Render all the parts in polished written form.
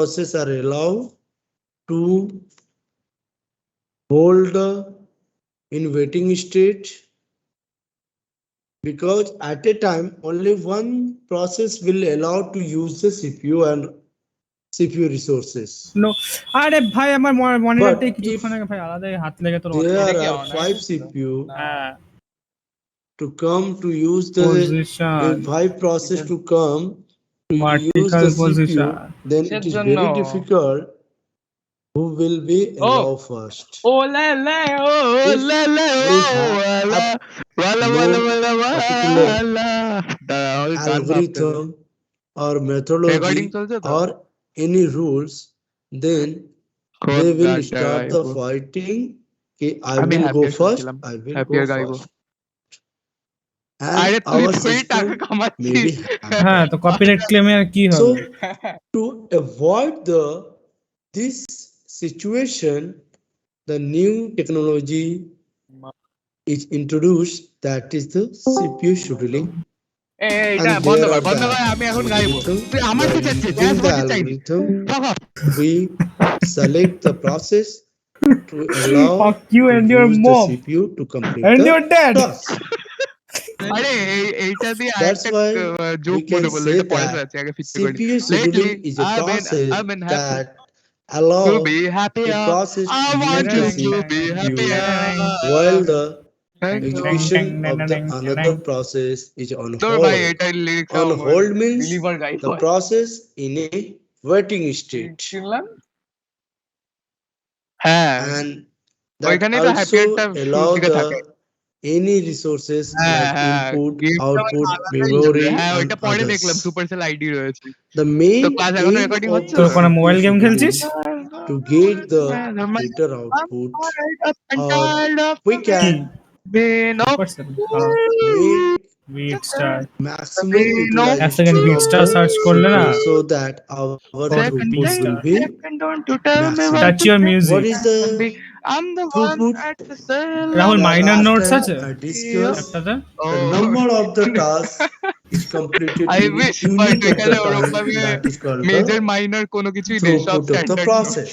process are allowed to hold in waiting state, because at a time only one process will allow to use the CPU and CPU resources. No আরে ভাই আমার মনিটরটা But কিছুক্ষণ আগে ভাই আলাদাই হাত লেগে তোর there are 5 CPU হ্যাঁ to come to use the position 5 process to come to use vertical the CPU, position then it is very difficult. Who will be allow first? ও লে লে ও If লে লে ও we have ওয়ালা ওয়ালা no ওয়ালা ওয়ালা particular ওয়ালা দাঁড়াও আমি গান ভাবতে algorithm or methodology রেকর্ডিং চলছে তো or any rules, then কোন they will গানটা start the গাইবো? fighting. I আমি will go happier first. শুনছিলাম। I will Happier go গাইবো। first. আরে And তুই our তুই টাকা system may কামাচ্ছিস be hacked. হ্যাঁ তো কপিরাইট ক্লেমে আর কি হবে So to avoid this situation, the new technology is introduced, that is the CPU scheduling. এইটা And বন্ধ there কর are বন্ধ the কর আমি এখন গাইবো algorithm. তুই আমার By কি চাচ্ছিস using the বলতে চাইছিস algorithm, Fuck off. we select the process to allow Fuck you to and your use mom the CPU to complete and the your dad task. আরে এইটা দিয়ে That's আরেকটা why জোক we মনে can পড়লো say এটা পরে that আছে আগে ফিক্স করে CPU lately scheduling is a process I've been happy that allow to be happier a process I to want use you the to be CPU happier while the Thank you. execution of the another process is on তোর ভাই hold. এটা lyrics On hold means believer guy the process in a waiting state, শুনলাম হ্যাঁ and that ওইখানেই তো happy also একটা allow শুরুর দিকে the থাকে any resources হ্যাঁ like হ্যাঁ input, গেমটা মানে output, আলাদাই memory, হ্যাঁ and ওইটা পরে দেখলাম others. সুপারসেল আইডি রয়েছে The তো main ক্লাস এখনো aim রেকর্ডিং of হচ্ছে the তোর কোনো মোবাইল CPU গেম খেলছিস scheduling to get the better output, or we কি can supercell make bit star maximum এক utilization second bit of star the search করলে না CPU so that our throughput will be maximum. Touch your music What is the I'm the one throughput? at the cell Rahul The minor last notes time আছে I discussed একটাতে the number of the tasks is completed I in wish unit but of the এখানে ওরকম time, ভাবে that is called major the minor কোনো কিছুই নেই সব throughput of the standard process.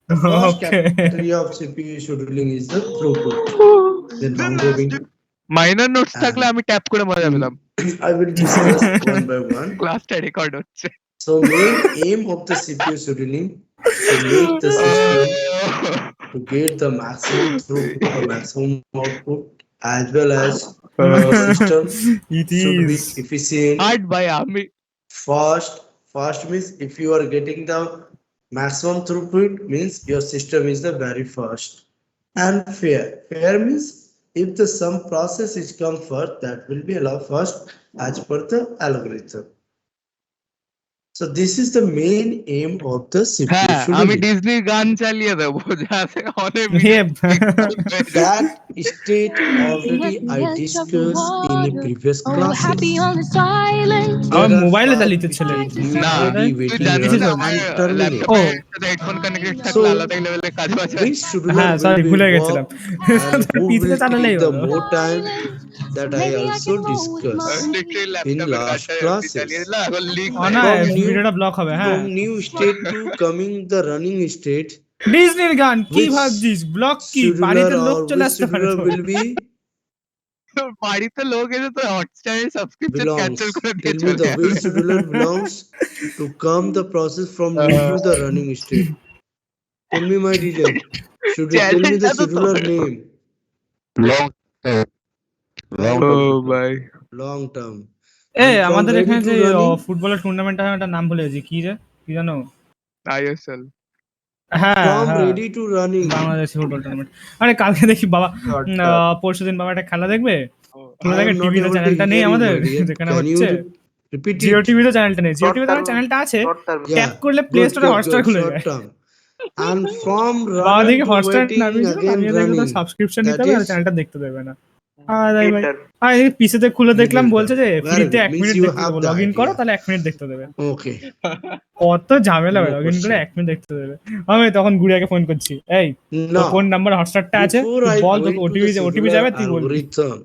The first okay category of CPU scheduling is the throughput, then round robin, minor notes থাকলে and আমি tap করে মজা পেলাম I will discuss one by one. ক্লাসটা রেকর্ড হচ্ছে So main aim of the CPU scheduling to make the system to get the maximum throughput or maximum output, as well as our system it should be is efficient, hard ভাই আমি fast. Fast means if you are getting the maximum throughput means your system is the very fast. And fair. Fair means if the some process is come first, that will be allowed first as per the algorithm. So this is the main aim of the CPU হ্যাঁ আমি scheduling. ডিজনির গান চালিয়ে দেবো যাতে অনেক That state already I discussed in a previous classes. আমার There are মোবাইলে 5 চালিত ছেলে states না ready, তুই waiting, জানিস run, না আমার and terminate. ও ল্যাপটপের সাথে হেডফোন কানেক্টেড থাকলে So আলাদা লেভেলের কাজ বাজ হয় which scheduler হ্যাঁ will সরি be ভুলে work গেছিলাম and who পিছনে will চালালেই take the হলো more time, that I also discussed literally in ল্যাপটপের last কাজটা classes. চালিয়ে দিলাম এখন লিক ও না From ভিডিওটা ব্লক হবে হ্যাঁ from new state to coming the running state, ডিজনির গান কি which ভাবছিস ব্লক কি scheduler বাড়িতে লোক or চলে which আসতে পারে scheduler তো will be বাড়িতে লোক এসে তো হটস্টারের সাবস্ক্রিপশন ক্যান্সেল belongs? করে দিয়ে Tell me চলে the যাবে which scheduler belongs to come the process from new to the running state. Tell me my reason. Should you tell me the চ্যালেঞ্জটা তো scheduler তোর name? long term. Long ও term. ভাই Long term. A And from আমাদের ready এখানে to যে running, ফুটবলের tournament হয় ওটার নাম ভুলে গেছি কি রে কি জানো আইএসএল হ্যাঁ from হ্যাঁ ready to running. Bangladesh football tournament আরে কালকে দেখি বাবা পরশুদিন বাবা একটা খেলা দেখবে খুলে I দেখে am not টিভিতে able to চ্যানেলটা নেই hear you, আমাদের my dear. যেখানে Can you হচ্ছে repeat জিও it? টিভিতে চ্যানেলটা নেই জিও টিভিতে আমার চ্যানেলটা আছে ট্যাপ করলে প্লে Good, স্টোরে good, হটস্টার good. খুলে Short যায় term. And from বাবা runner দেখি to হটস্টার waiting নামিয়েছিল again নামিয়ে দেখে তো running. সাবস্ক্রিপশন নিতে That হবে আর is চ্যানেলটা দেখতে দেবে না ভাই ভাই পিসিতে খুলে দেখলাম middle বলছে term. যে Very ফ্রিতে good. 1 Means মিনিট you দেখতে have দেবো the লগ ইন করো idea. তাহলে 1 মিনিট দেখতে দেবে Okay. কত ঝামেলা No লগ ইন করে question. 1 মিনিট দেখতে দেবে আমি তখন গুড়িয়াকে ফোন করছি এই তোর Now, কোন নাম্বার হটস্টারটা আছে before তুই I বল go তোকে into OTP the OTP scheduler যাবে তুই বলবি algorithm,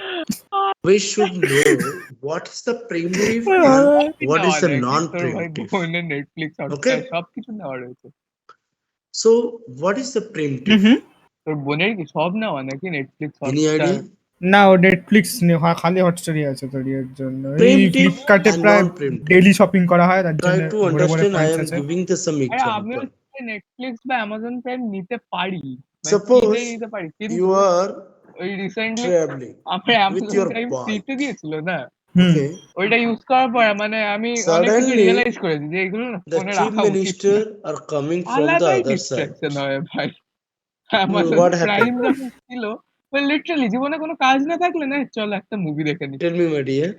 we should know what is the primitive and what is the non-primitive. বোনের নেটফ্লিক্স Okay. হটস্টার সবকিছু নেওয়া রয়েছে। So what is the primitive? হুম তোর বোনের কি সব নেওয়া নাকি নেটফ্লিক্স Any idea? না ও নেটফ্লিক্স খালি হটস্টারই আছে তোর এর জন্য এই Primitive ফ্লিপকার্টে and প্রায় non-primitive. ডেইলি শপিং করা হয় তার Try জন্য to ভরে ভরে understand. I পয়েন্টস am আছে giving the some আরে আমিও example. নেটফ্লিক্স বা অ্যামাজন প্রাইম নিতে পারি, মানে Suppose কিনেই নিতে পারি, কিন্তু You are ওই রিসেন্টলি traveling আমার with Amazon your prime bike. ফ্রিতে দিয়েছিল না, হুম Okay. ওইটা ইউজ করার পর মানে আমি অনেক কিছু Suddenly, রিয়েলাইজ করেছি যে এগুলো না the ফোনে chief রাখা উচিত না। minister are coming from the আলাদাই other side. ডিস্ট্রাকশন হয় ভাই। Amazon What prime happened? যখন ছিল লিটারালি জীবনে কোনো কাজ না থাকলে না চলো একটা মুভি দেখে নি, Tell me, my dear.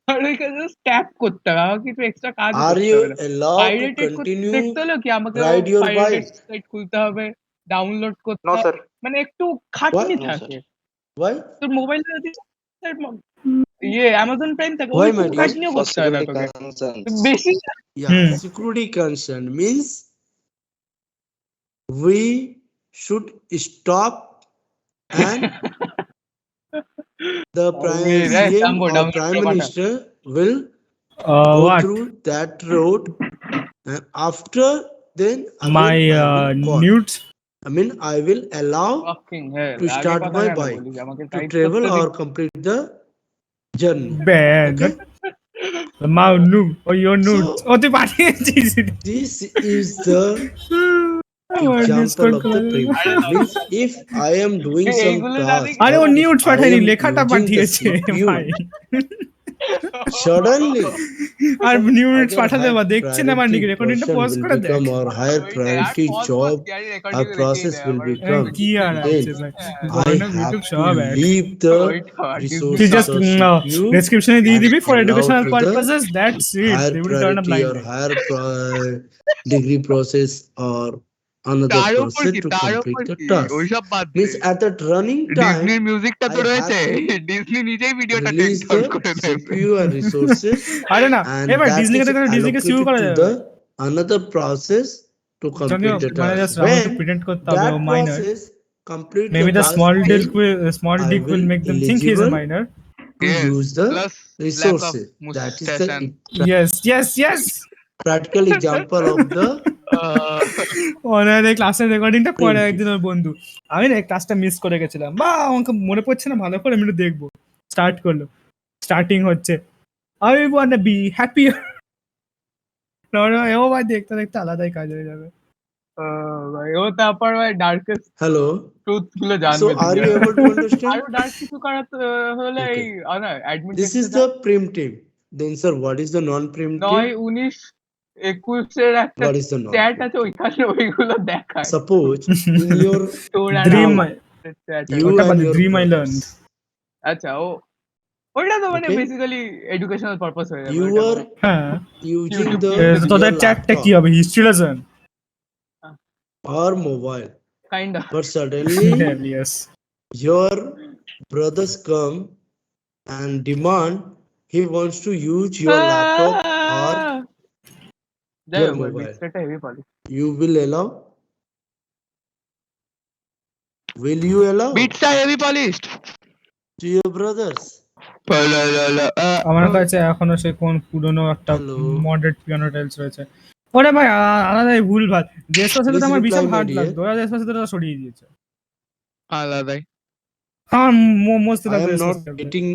আর ওইখানে জাস্ট ট্যাপ করতে হবে, আমাকে কিছু এক্সট্রা কাজ Are করতে you হবে না। allowed to পাইরেটেড continue দেখতে হলো কি আমাকে ride your pirated bike? Site খুলতে হবে, ডাউনলোড করতে No, হবে, sir. মানে একটু খাটনি What? No, sir. থাকে। Why? তোর মোবাইল অ্যামাজন প্রাইম থাকে Why, ওইটুকু my dear? খাটনিও For করতে হয় না security তোকে, concerns. বেশি Yeah, Hmm. security concern means we should stop and the prime CM or prime minister will go what through that road, and after then my I will call. nudes I mean, I will allow fucking hell, to আগে start কথা my কেন bike বলিস? আমাকে to type travel করতে or this. complete the journey. bad Okay. my nude or your nudes So ও তুই পাঠিয়েছিস this is the আমার example Discord of খোলা the যাবে না। primitive. Means if I am doing some এইগুলো task, জানি আরে ও or if নিউডস I পাঠায়নি am লেখাটা using the পাঠিয়েছে CPU, ভাই suddenly আর নিউডস other পাঠাতে high বা দেখছে না আমার priority রেকর্ডিংটা person পজ will করে দেখ become, or higher priority job or process will become. কি আর Then আছে ভাই I গয়না have ইউটিউব to সব এক leave the তুই resources জাস্ট or CPU ডেসক্রিপশনে দিয়ে and দিবি for allow educational to the purposes that's it higher they will turn a priority blind or higher degree process or another তার উপর person কি to তার complete উপর the কি task. ওইসব বাদ দে, Means at that running ডিজনির time, মিউজিকটা তো I রয়েছে, have to ডিজনি নিজেই ভিডিওটা টেক release ডাউন the করে দেবে। CPU and resources, আরে না and এবার that ডিজনিকে is দেখে ডিজনিকে সিউ allocated করা to যাবে the another process to যদিও complete the মানে জাস্ট task. রাহুলকে When প্রিটেন্ড করতে হবে ও that minor process complete maybe the the task, small then dick I will will make them think he is a eligible minor to Yes, use the plus lack of resources. That is mustache the and yes practical example of the অনারে ক্লাসের রেকর্ডিংটা করে Primitive. একদিন ওর বন্ধু আমি না ক্লাসটা miss করে গেছিলাম বা আমাকে মনে পড়ছে না ভালো করে আমি একটু দেখবো স্টার্ট করলো স্টার্টিং হচ্ছে আই ওয়ান্ট বি হ্যাপি ও ভাই দেখতে দেখতে আলাদাই কাজ হয়ে যাবে ভাই ও তারপর ভাই ডার্কেস্ট hello. ট্রুথ গুলো So জানবে are you দুনিয়ার। able to understand? আরো ডার্ক কিছু করার হলে এই Okay. না admit This is the primitive. Then sir, what is the non-primitive? 9-19-21 একটা What is the chat non-primitive? আছে ওইখানে ওইগুলো দেখায় Suppose in your তোর আর ড্রিম আমার chat আছে। you ওটা and বাদে your dream I brothers, learn আচ্ছা ওইটা তো মানে Okay. বেসিক্যালি এডুকেশনাল পারপাস হয়ে যাবে you ওইটা are হ্যাঁ using YouTube the তোদের your চ্যাটটা কি laptop হবে history lesson or mobile, kind of but suddenly yes your brothers come and demand he wants to use your laptop or যাই your হোক mobile. বিটটা হেভি পালি You will allow? Will you allow বিটটা heavy polished to your brothers? আমার কাছে এখনো সে কোন পুরনো একটা Hello. মডার্ন পিয়ানো টাইলস রয়েছে ওরে ভাই আলাদাই ভুল ভাল দেশপাশে Please আমার বিশাল reply, my হার্ড dear. লাগতো ওরা দেশপাশে সরিয়ে দিয়েছে আলাদাই আমার মস্ত I লাগতো am not Despacito। getting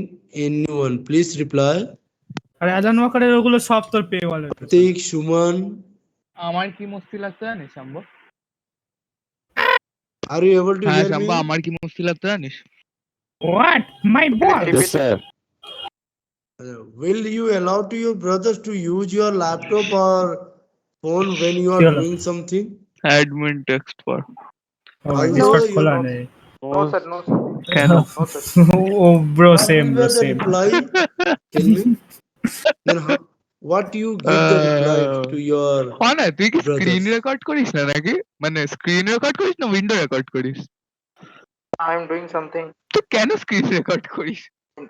anyone. Please reply. আর আজান ওয়াকারের ওগুলো সব তোর পে ওয়ালে Pratik, Shuman, আমার কি মস্তি লাগতো জানিস Shamba? are you able to হ্যাঁ hear শাম্ব me? আমার কি মস্তি লাগতো জানিস? What my ball Yes, sir. Will you allow to your brothers to use your laptop or phone when you are Sure. doing something? Admin text পর Although discard you খোলা know- নেই No, sir. No, sir. কেন? No, sir. Oh bro What same will bro be the same reply? Tell me. Then what you give the reply to your না তুই কি brothers? Screen record করিস না নাকি? মানে স্ক্রিন রেকর্ড করিস না উইন্ডো রেকর্ড করিস? I am doing something. তুই কেন স্ক্রিন রেকর্ড করিস?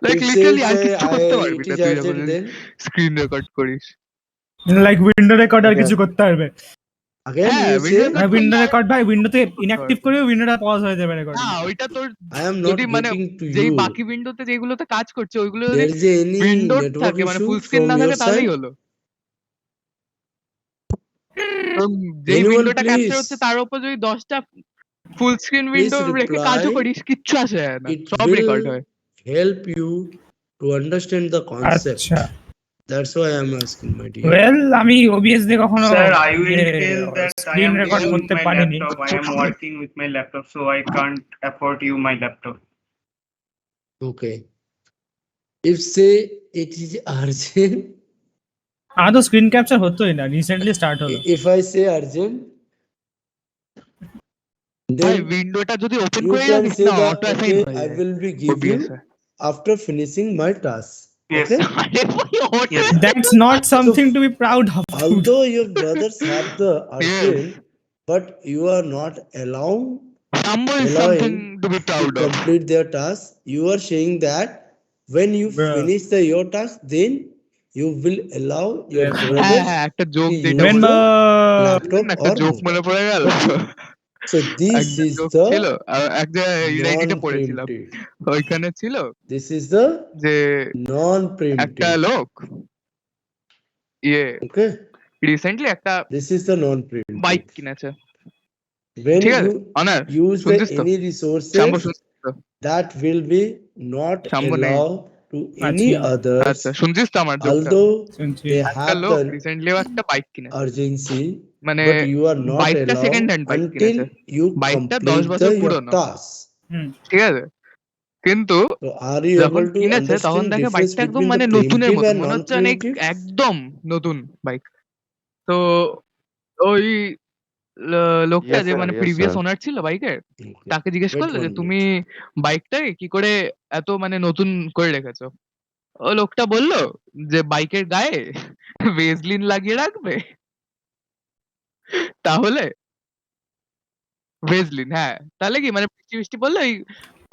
লাইক If লিটারালি আর say কিছু করতে পারবি it না is তুই urgent, যখন then স্ক্রিন রেকর্ড করিস। লাইক উইন্ডো রেকর্ড আর কিছু করতে পারবে Again হ্যাঁ, you window say, record window করলে রেকর্ড ভাই উইন্ডোতে ইনঅ্যাক্টিভ করেও উইন্ডোটা পজ হয়ে যাবে রেকর্ডিং। না ওইটা তোর I am not যদি মানে getting to যেই you. বাকি উইন্ডোতে যেগুলোতে কাজ করছে ওইগুলো যদি There is any উইন্ডোড network থাকে মানে issue ফুল স্ক্রিন from না your থাকে তাহলেই side? হলো। তো যেই Anyone উইন্ডোটা ক্যাপচার please, হচ্ছে তার উপর যদি 10টা ফুল স্ক্রিন please উইন্ডো রেখে কাজও reply. করিস কিচ্ছু আসে যায় না, It সব রেকর্ড হয়। will help you to understand the concept. আচ্ছা That's why I am asking, my dear. Well আমি ওবিএস দিয়ে কখনো Sir, I will tell that I screen am record busy with করতে my পারিনি। laptop. I am working with my laptop, so I can't afford you my laptop. Okay. If say it is urgent, আমার তো screen capture হতোই না, recently start হলো। if I say urgent, ভাই then উইন্ডোটা যদি open you করে can রাখিস say না that অটো অ্যাসাইন okay, হয়ে I যায় will be give you OBS A. after finishing my task. Yes. Okay. আরে ভাই auto Yes. That's not something to be proud of. Although your brothers have the urgent, but you are not allowing Sambo is something to be to proud of. complete their task. You are saying that when you Bruh. finish your task, then you will allow your Yes. হ্যাঁ brothers হ্যাঁ একটা joke to যেটা use বললো the laptop একটা or joke মনে mobile. পড়ে গেল। So this একটা is জোক ছিল the এক জায়গায় রেডিটে পড়েছিলাম, non-preemptive. ওইখানে ছিল This is the যে একটা non-preemptive. লোক ইয়ে Okay. রিসেন্টলি একটা This is the non-preemptive. Bike কিনেছে, When ঠিক আছে you অনার use the শুনছিস তো? any শাম্বু resources শুনছিস তো? that will be not শাম্বু নেই। allowed to any আচ্ছা। আচ্ছা others, শুনছিস তো আমার জোকটা? although শুনছি। they একটা have লোক the রিসেন্টলি একটা বাইক কিনেছে, urgency, মানে but you are not বাইকটা second allowed hand bike until কিনেছে, you বাইকটা 10 complete বছর your পুরনো, task. হুম ঠিক আছে? কিন্তু So are you যখন able to কিনেছে তখন understand দেখে difference বাইকটা একদম between মানে the নতুনের preemptive মতো and মনে হচ্ছে অনেক non-preemptive? একদম নতুন বাইক। তো ওই লোকটা Yes, যে sir. মানে Yes, প্রিভিয়াস sir. ওনার ছিল বাইকের, Okay. তাকে জিজ্ঞেস Wait করলো যে 1 তুমি minute. বাইকটাকে কি করে এত মানে নতুন করে রেখেছো? ও লোকটা বলল যে বাইকের গায়ে ভেজলিন লাগিয়ে রাখবে তাহলে ভেজলিন, হ্যাঁ তাহলে কি মানে বৃষ্টি বৃষ্টি পড়লে এই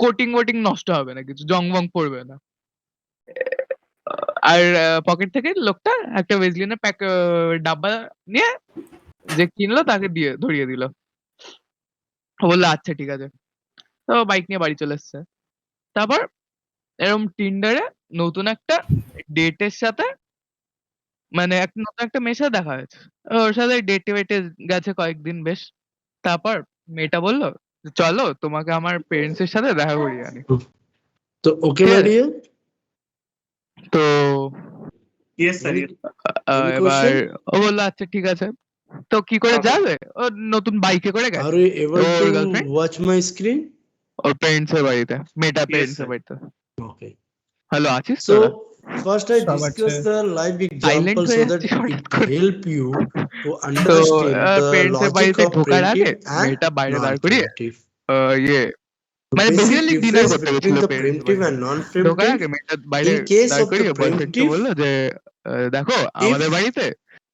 কোটিং ওটিং নষ্ট হবে না, কিছু জং বং পড়বে না। আর পকেট থেকে লোকটা একটা ভেজলিনের প্যাক ডাব্বা নিয়ে যে কিনলো তাকে দিয়ে ধরিয়ে দিল। ও বললো আচ্ছা ঠিক আছে। তো বাইক নিয়ে বাড়ি চলে এসছে। তারপর এরকম টিন্ডারে নতুন একটা ডেটের সাথে মানে নতুন একটা মেয়ের সাথে দেখা হয়েছে। ওর সাথে ডেটে বেটে গেছে কয়েকদিন বেশ। তারপর মেয়েটা বলল যে, চলো তোমাকে আমার পেরেন্টস এর সাথে দেখা করিয়ে আনি। So okay, my Yes. dear. তো Yes, sir. Any, Yes. any এবার question? ও বললো আচ্ছা ঠিক আছে। তো কি করে Okay. যাবে? ও নতুন বাইকে করে Are গেছে you able or to girlfriend watch my screen? Or parents এর বাড়িতে, মেয়েটার Yes, পেরেন্টস sir. এর বাড়িতে। Okay. হ্যালো আছিস তোরা? So first I সব discuss আছে। the live সাইলেন্ট example হয়ে so that যাচ্ছিস হঠাৎ it করে। help you to তো understand the পেরেন্টস এর logic বাড়িতে of ঢোকার আগে preemptive and মেয়েটা বাইরে দাঁড় করিয়ে non-preemptive. ইয়ে The মানে basic বেসিক্যালি ডিনার difference করতে between গেছিল the পেরেন্টস এর preemptive বাড়িতে। and ঢোকার আগে non-preemptive, মেয়েটা বাইরে in case দাঁড় of the করিয়ে বয়ফ্রেন্ডকে preemptive, বললো যে দেখো আমাদের if বাড়িতে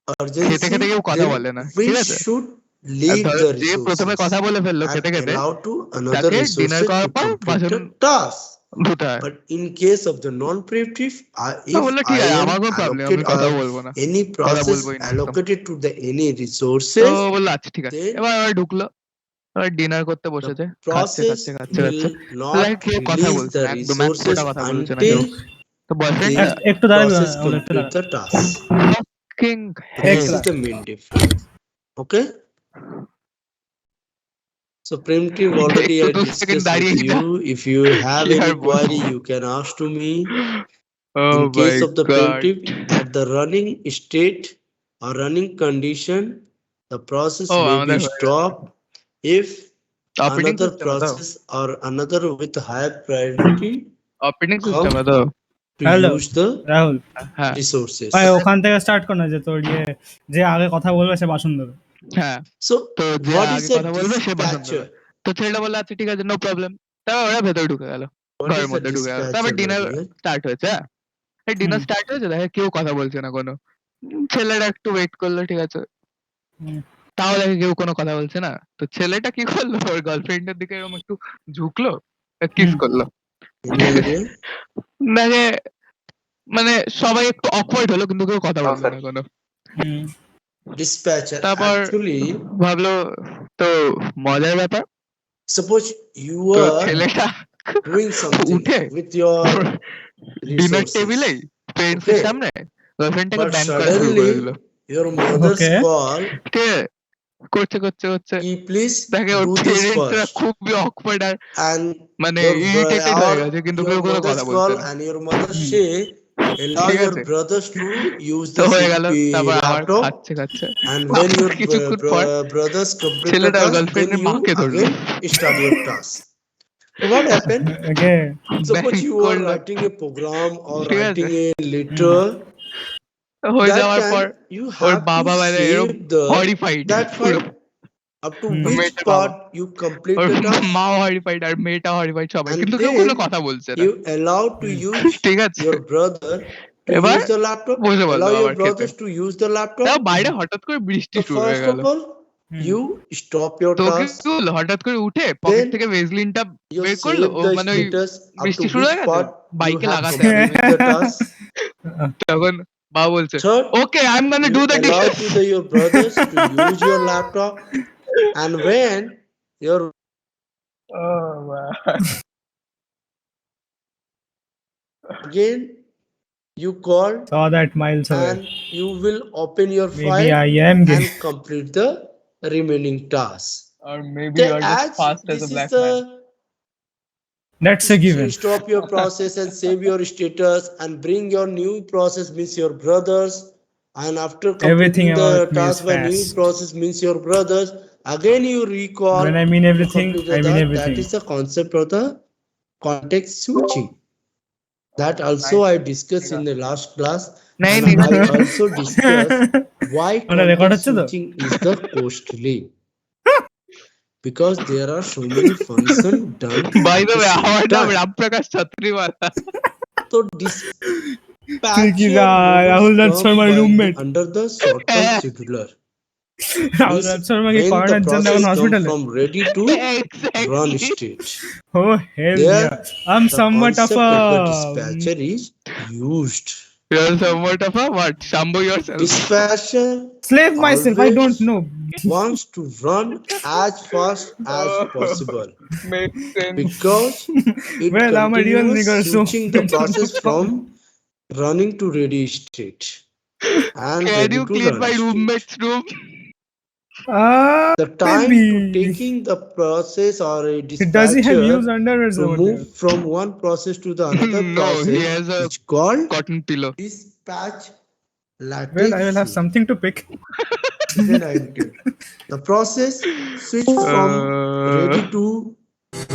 খেতে urgency, খেতে কেউ কথা then বলে না, we ঠিক আছে? should আর leave ধরো the যে প্রথমে কথা resources বলে ফেললো and খেতে খেতে allow to another তাকে ডিনার resources করার to পর complete বাসন the task. ধুতে হয়। But in case of the non-preemptive, তো if বললো ঠিক I আছে am আমার কোনো প্রবলেম, আমি allocate কথা or বলবো না, any কথা process বলবোই না একদম। allocated to the any তো resources, বললো আচ্ছা ঠিক আছে। then এবার ওরা ঢুকলো, এবার ডিনার করতে বসেছে, the খাচ্ছে process খাচ্ছে খাচ্ছে খাচ্ছে। will তাহলে not কেউ কথা release বলছে the না, একদম এক resources ফোঁটা কথা বলছে না until কেউ। তো বয়ফ্রেন্ড the একটু দাঁড়াবি process ওগুলো একটু complete দাঁড়া। the task. fucking So hell. this is the main difference. Okay. So preemptive already I একটু 2 সেকেন্ড discussed with দাঁড়িয়ে যা। you. If you have কি any আর বলবো? query, you can ask to me. Oh In my case of the god. preemptive, at the running state or running condition, the process O may আমাদের be হয়ে গেছে। stopped if operating another সিস্টেমে তো? process or another with higher priority operating come সিস্টেমে তো? to hello use the Rahul হ্যাঁ resources. ভাই ওখান থেকে স্টার্ট কর না যে তোর যে আগে কথা বলবে সে বাসন দেবে। হ্যাঁ। So তো যে what আগে is a কথা বলবে সে বাসন dispatcher? দেবে। তো ছেলেটা বললো আচ্ছা ঠিক আছে নো প্রবলেম। তারপর ওরা ভেতরে ঢুকে গেল, What ঘরের is a মধ্যে ঢুকে গেল। তারপর dispatcher, my dinner dear? Start হয়েছে। হ্যাঁ ডিনার হুম। স্টার্ট হয়েছে, দেখে কেউ কথা বলছে না কোনো। ছেলেটা একটু ওয়েট করলো, ঠিক আছে। হুম। তাও দেখে কেউ কোনো কথা বলছে না। তো ছেলেটা কি করলো, ওর গার্লফ্রেন্ডের দিকে এরকম একটু ঝুঁকলো, কিস হুম। করলো। Any idea? দেখে মানে সবাই একটু অকওয়ার্ড হলো কিন্তু কেউ কথা No, বললো sir. না কোনো। হুম। dispatcher. তারপর Actually, ভাবলো তো মজার ব্যাপার suppose you তো are ছেলেটা doing something উঠে with your ডিনার resources, টেবিলেই ফ্রেন্ডস এর okay? সামনে গার্লফ্রেন্ডটাকে But ব্যাং করা শুরু করে দিল suddenly your mother's Okay. call, ঠিক আছে করছে করছে করছে "Ki, please দেখে ওর do this পেরেন্টসরা first." খুবই অকওয়ার্ড আর And মানে your ইরিটেটেড হয়ে or গেছে কিন্তু your কেউ কোনো mother's কথা বলছে call না and your mother say, allow ঠিক your আছে brothers to use তো the হয়ে গেল তারপর আবার laptop, খাচ্ছে খাচ্ছে and when তারপর your কিছুক্ষণ পর brothers complete the ছেলেটা task, then গার্লফ্রেন্ডের you মাকে ধরলো again start your task. So what happened? Okay. Suppose bang you are করলো writing a program or ঠিক আছে writing a letter, হয়ে that যাওয়ার পর time you or have to বাবা মানে এরকম save the হরিফাইড that পুরো file up to Hmm. which মেয়েটার বাবা part you complete or the task, মাও হরিফাইড আর মেয়েটা হরিফাইড সবাই and কিন্তু কেউ কোনো then কথা বলছে না you allow to use ঠিক আছে your brother to এবার use the laptop, বসে বললো allow your আবার খেতে brothers to use the তাও laptop. বাইরে হঠাৎ করে বৃষ্টি So শুরু হয়ে first গেল of all, Hmm. you stop your তো কি task, হলো হঠাৎ করে উঠে পকেট then থেকে ভেজলিনটা you বের করলো save ও the মানে ওই status up to বৃষ্টি শুরু which হয়ে গেছে part you বাইকে have লাগাতে হবে completed the task. তখন বাবা বলছে Third, okay I am gonna you do the allow dishes to your brothers to use your laptop, and when your again you call Saw that miles away. and you will open your Maybe file I am gay. and complete the remaining tasks. or maybe Then you are just as fast as this a is black the man That's a given. stop your process and save your status and bring your new process means your brothers, and after Everything completing the about me is task by new fast. process means your brothers, again you recall When I mean to everything, complete I mean that. That everything. is the concept of the context switching that also I discussed in the last class, नहीं and नहीं I also discussed why ওটা record context হচ্ছে তো switching is the costly, because there are so many functions done by at the the way same আমার নাম time. Ramprakash ছত্রিওয়ালা So তুই কি dispatcher Rahul রাজ moves শর্মার come roommate by under the short-term scheduler. Rahul Means রাজ শর্মা কি when the করোনার জন্য এখন process comes হসপিটালে from ready to run exactly state, Oh hell there yeah. I'm the somewhat of concept of the a dispatcher is used. you are somewhat of a what Shambhu yourself Dispatcher slave myself. I don't always know. wants to run as fast as possible makes sense because it Well, I'm a real continues nigger, so switching the no process problem. from running to ready state and can ready you to clean run my state. roommate's room The time to maybe. taking the process or a Does he have dispatcher used underwears to over move there? from one process to the another no he process has a is called cotton pillow dispatch Well, I will have latency. something to pick. Then I will tell. The process switch from ready to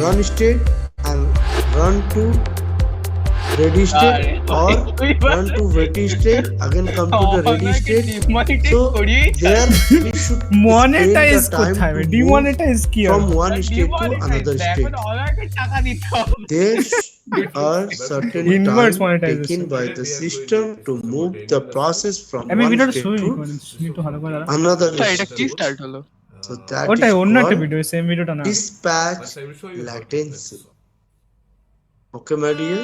run state and run to ready state or run to ready state again come to the ready state. So there we should Monetize spend the time কোথায়? to move Demonetize কি from হবে? one state to another state. There are certain Inverse time monetization. taken by the system to move the process from আমি one ভিডিওটা state শুনি to একটু ভালো করে দাঁড়া। another আচ্ছা এটা কি state. স্টার্ট হলো So that ওটাই is অন্য একটা called ভিডিও সেম ভিডিওটা না dispatch latency. Okay, my dear.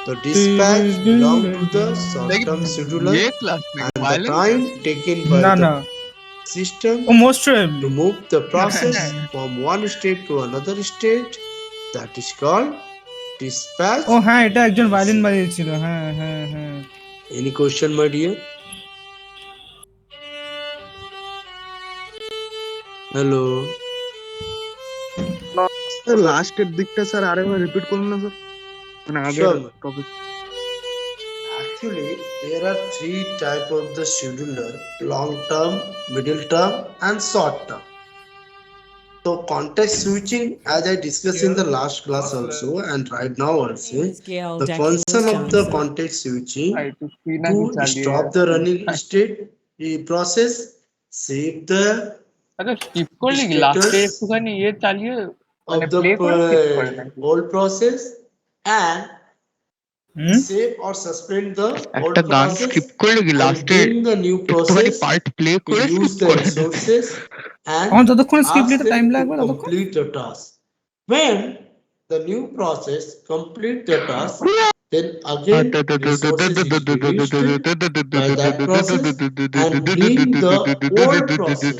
The dispatch belong to the short-term scheduler ये क्लास में and the violence time taken by না the না system ও most to move the process from one state to another state, that is called dispatch. ও হ্যাঁ এটা একজন violin বাজিয়েছিল হ্যাঁ হ্যাঁ হ্যাঁ Any question, my dear? Hello. Sir লাস্টের দিকটা স্যার আরেকবার রিপিট করুন না স্যার মানে আগের Sure. Topic Actually, there are three type of the scheduler: long term, middle term, and short term. So context switching, as I discussed in the last class also, and right now also, the function of the context switching to stop the running state process, save the আচ্ছা skip করলি Status লাস্টে একটুখানি ইয়ে চালিয়ে of মানে the play করে skip করে নাকি? old process and hmm save or suspend the old একটা গান process স্কিপ করলি কি and লাস্টে bring the new একটুখানি process পার্ট প্লে to করে use skip the করে resources আমার and যতক্ষণ স্কিপ ask নিতে টাইম them to লাগবে ততক্ষণ complete the task. When the new process complete the task, then again resources is released by that process and bring the old process.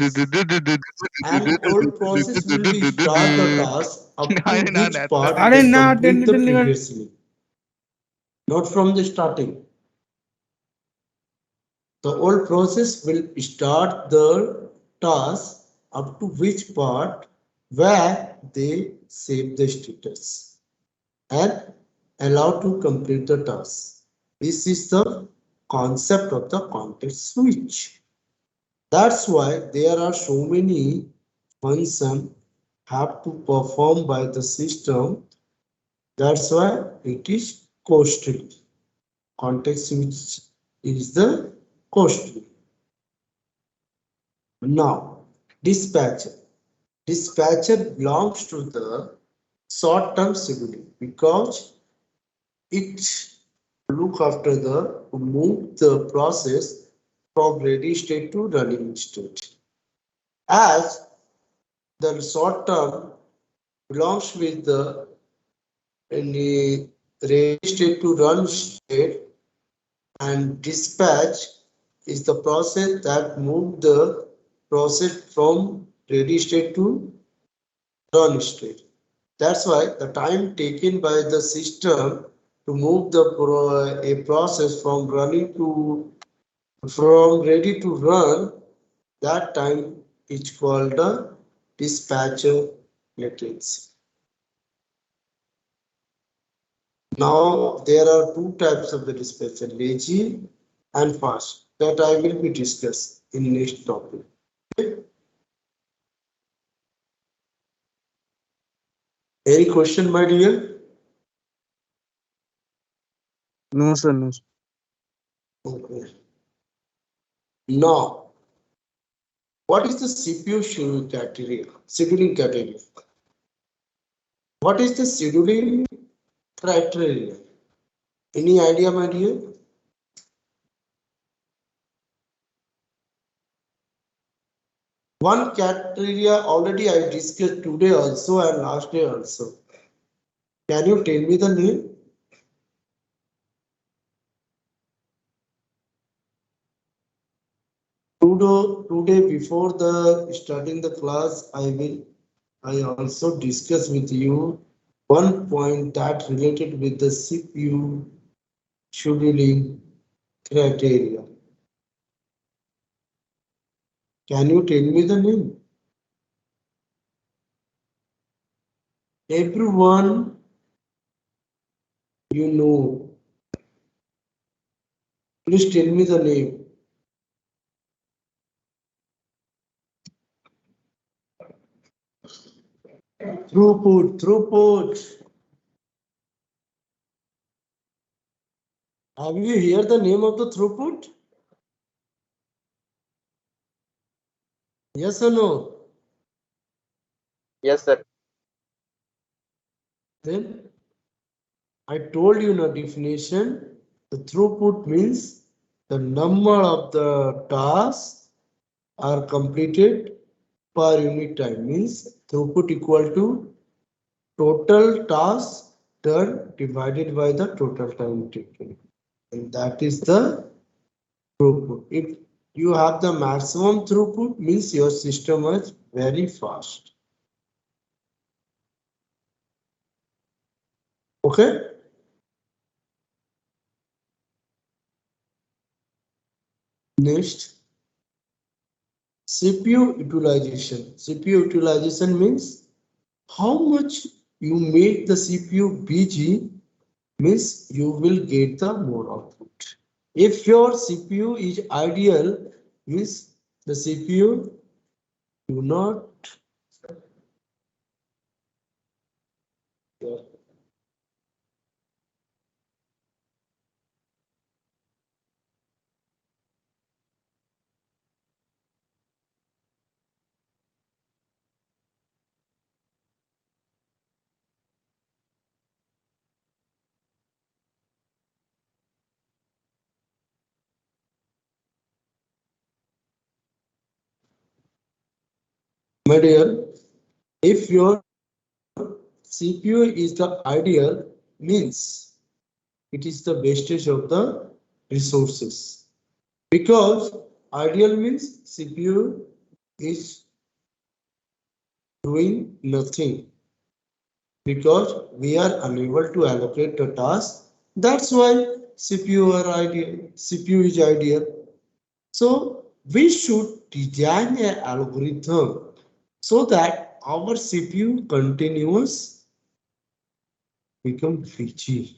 And old process will be start the task up to अरे ना which ना part अरे they ना complete the technical previously, not from the starting. The old process will start the task up to which part where they save the status and allow to complete the task. This is the concept of the context switch. That's why there are so many functions have to perform by the system. That's why it is costly. Context switch is the costly. Now, dispatcher. Dispatcher belongs to the short-term scheduling because it look after the to move the process from ready state to running state. As the short term belongs with the any ready state to run state, and dispatch is the process that move the process from ready state to run state. That's why the time taken by the system to move a process from running to from ready to run, that time is called the dispatcher latency. Now there are two types of the dispatcher, lazy and fast, that I will be discussed in next topic. Any question, my dear? No, sir, no, sir. Okay. Now, what is the CPU scheduling criteria? Scheduling criteria. What is the scheduling criteria? Any idea, my dear? One criteria already I discussed today also and last day also. Can you tell me the name? Today before the starting the class, I also discuss with you one point that related with the CPU scheduling criteria. Can you tell me the name? Everyone you know. Please tell me the name. Throughput. Have you heard the name of the throughput? Yes or no? Yes, sir. Then I told you in a definition, the throughput means the number of the tasks are completed per unit time, means throughput equal to total tasks done divided by the total time taken. And that is the throughput. If you have the maximum throughput, means your system is very fast. Okay. Next, CPU utilization. CPU utilization means how much you make the CPU busy, means you will get the more output. If your CPU is ideal, means the CPU do not my dear, if your CPU is the ideal, means it is the wastage of the resources. Because ideal means CPU is doing nothing because we are unable to allocate the task. That's why CPU are ideal. CPU is ideal. So we should design an algorithm so that our CPU continuous become busy.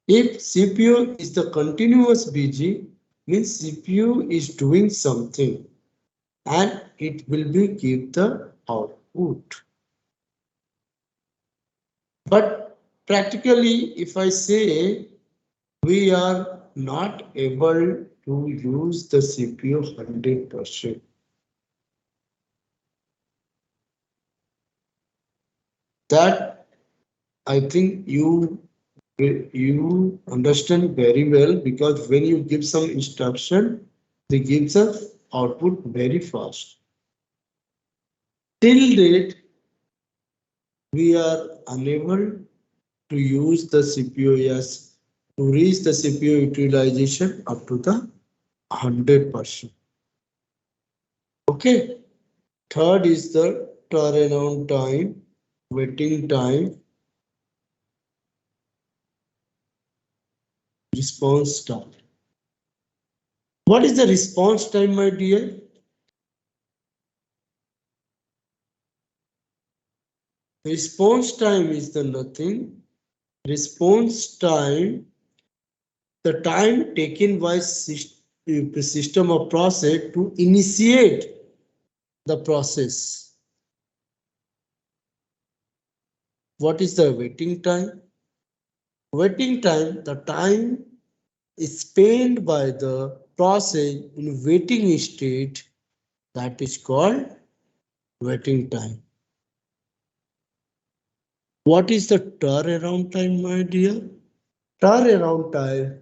If CPU is the continuous busy, means CPU is doing something and it will be give the output. But practically, if I say we are not able to use the CPU 100%. That I think you understand very well, because when you give some instruction, they give the output very fast. Till date, we are unable to use the CPU as to reach the CPU utilization up to the 100%. Okay. Third is the turnaround time, waiting time, response time. What is the response time, my dear? Response time is the nothing. Response time, the time taken by system or process to initiate the process. What is the waiting time? Waiting time, the time is spent by the process in waiting state, that is called waiting time. What is the turnaround time, my dear? Turnaround time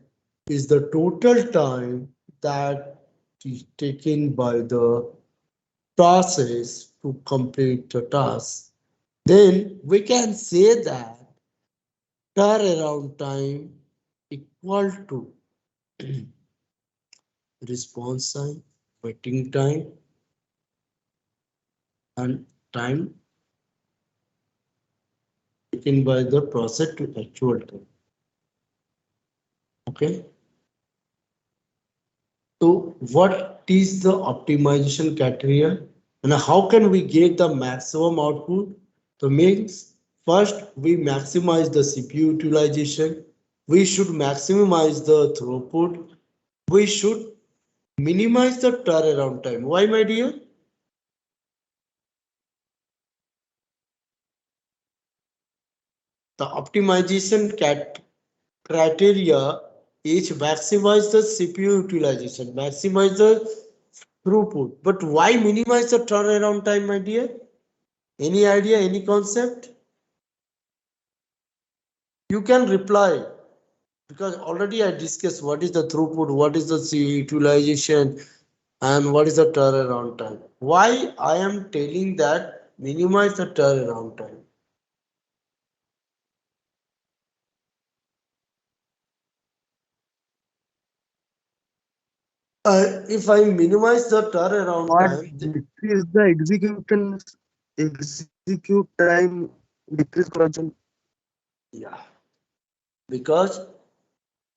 is the total time that is taken by the process to complete the task. Then we can say that turnaround time equal to response time, waiting time, and time taken by the process to actual time. Okay. So what is the optimization criteria and how can we get the maximum output? So means first we maximize the CPU utilization. We should maximize the throughput. We should minimize the turnaround time. Why, my dear? The optimization criteria is maximize the CPU utilization, maximize the throughput. But why minimize the turnaround time, my dear? Any idea, any concept? You can reply, because already I discussed what is the throughput, what is the utilization, and what is the turnaround time. Why I am telling that minimize the turnaround time? If I minimize the turnaround What time, decrease the execute time decrease করার জন্য? yeah, because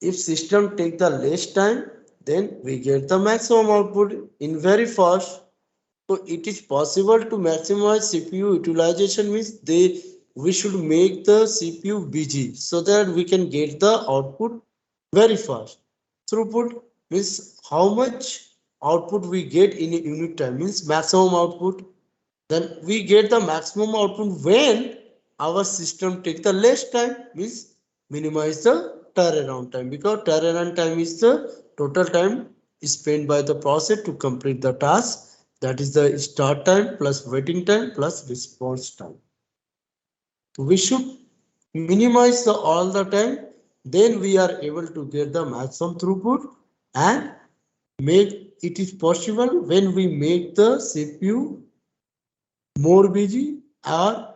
if system take the less time, then we get the maximum output in very fast. So it is possible to maximize CPU utilization, means we should make the CPU busy so that we can get the output very fast. Throughput means how much output we get in a unit time, means maximum output. Then we get the maximum output when our system take the less time, means minimize the turnaround time, because turnaround time is the total time spent by the process to complete the task. That is the start time plus waiting time plus response time. So we should minimize all the time, then we are able to get the maximum throughput, and make it is possible when we make the CPU more busy or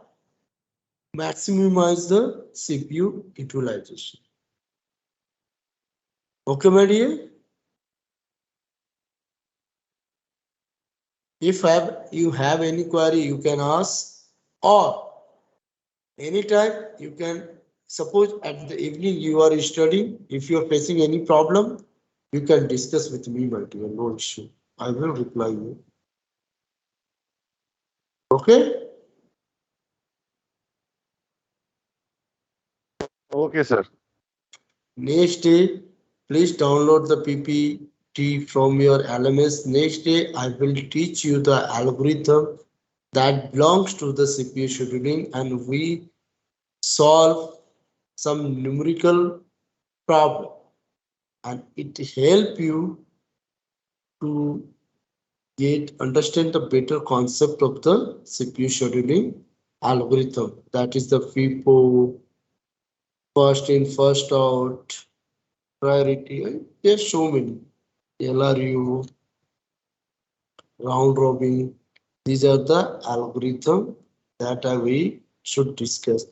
maximize the CPU utilization. Okay, my dear. If you have any query, you can ask, or anytime you can, suppose at the evening you are studying, if you are facing any problem, you can discuss with me, my dear, no issue. I will reply you. Okay? Okay, sir. Next day, please download the PPT from your LMS. Next day, I will teach you the algorithm that belongs to the CPU scheduling, and we solve some numerical problem, and it help you to understand the better concept of the CPU scheduling algorithm. That is the FIFO, first in, first out, priority. There's so many. LRU, round robin. These are the algorithm that we should discuss.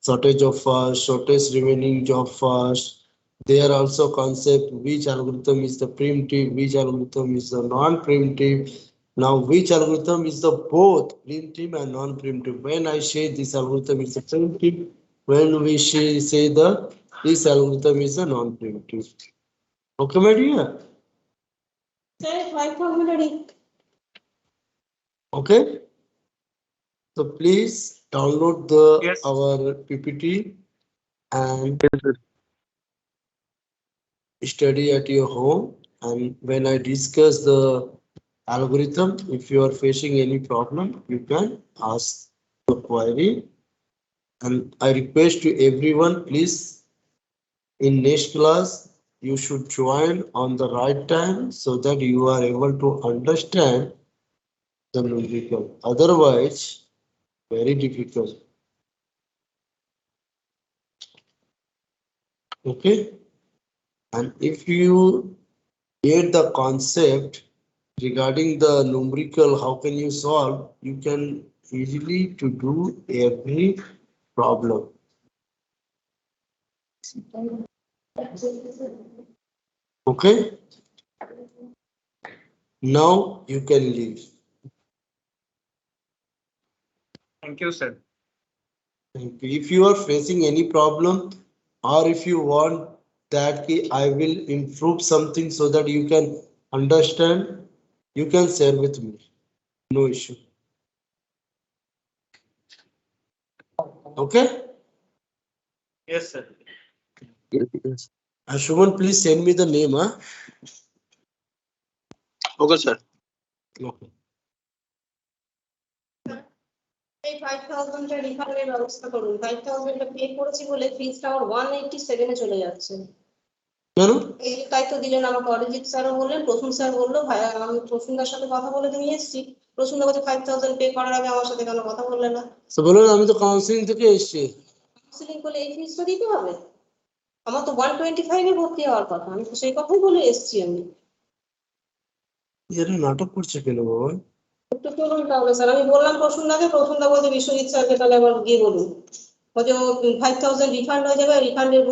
Shortage of first, shortest remaining job first. There are also concept which algorithm is the primitive, which algorithm is the non-primitive. Now, which algorithm is the both primitive and non-primitive? When I say this algorithm is the primitive, when we say the this algorithm is the non-primitive. Okay, my dear. Okay. So please download the Yes. our PPT and Yes, sir. study at your home. And when I discuss the algorithm, if you are facing any problem, you can ask the query. And I request to everyone, please, in next class, you should join on the right time so that you are able to understand the numerical. Otherwise, very difficult. Okay. And if you get the concept regarding the numerical, how can you solve? You can easily to do every problem. Okay. Now you can leave. Thank you, sir. If you are facing any problem, or if you want that I will improve something so that you can understand, you can share with me. No issue. Okay. Yes, sir. Yes, yes. Shuman, please send me the name. Huh? Okay, sir. Okay. এই 5000 টা রিফান্ডের ব্যবস্থা করুন। 5000 টা pay করেছি বলে ফিসটা আমার 187 এ চলে যাচ্ছে। কেন? এই দায়িত্ব দিলেন আমাকে অরিজিৎ স্যারও বললেন, প্রসূন স্যার বললো, ভাই আমি প্রসূনদার সাথে কথা বলে নিয়ে এসেছি। প্রসূনদা বলছে 5000 পে করার আগে আমার সাথে কেন কথা বললে না? তো বলুন আমি তো কাউন্সিলিং থেকে এসেছি। কাউন্সিলিং করলে এই ফিসটা দিতে হবে? আমার তো 125 এ ভর্তি হওয়ার কথা, আমি তো সেই কথাই বলে এসেছি। আমি এরা নাটক করছে কেন বাবা? একটু চলুন তাহলে স্যার, আমি বললাম প্রসূনদাকে, প্রসূনদা বলছে বিশ্বজিৎ স্যারকে তাহলে আবার গিয়ে বলুন, বলছে 5000 রিফান্ড হয়ে যাবে, রিফান্ডের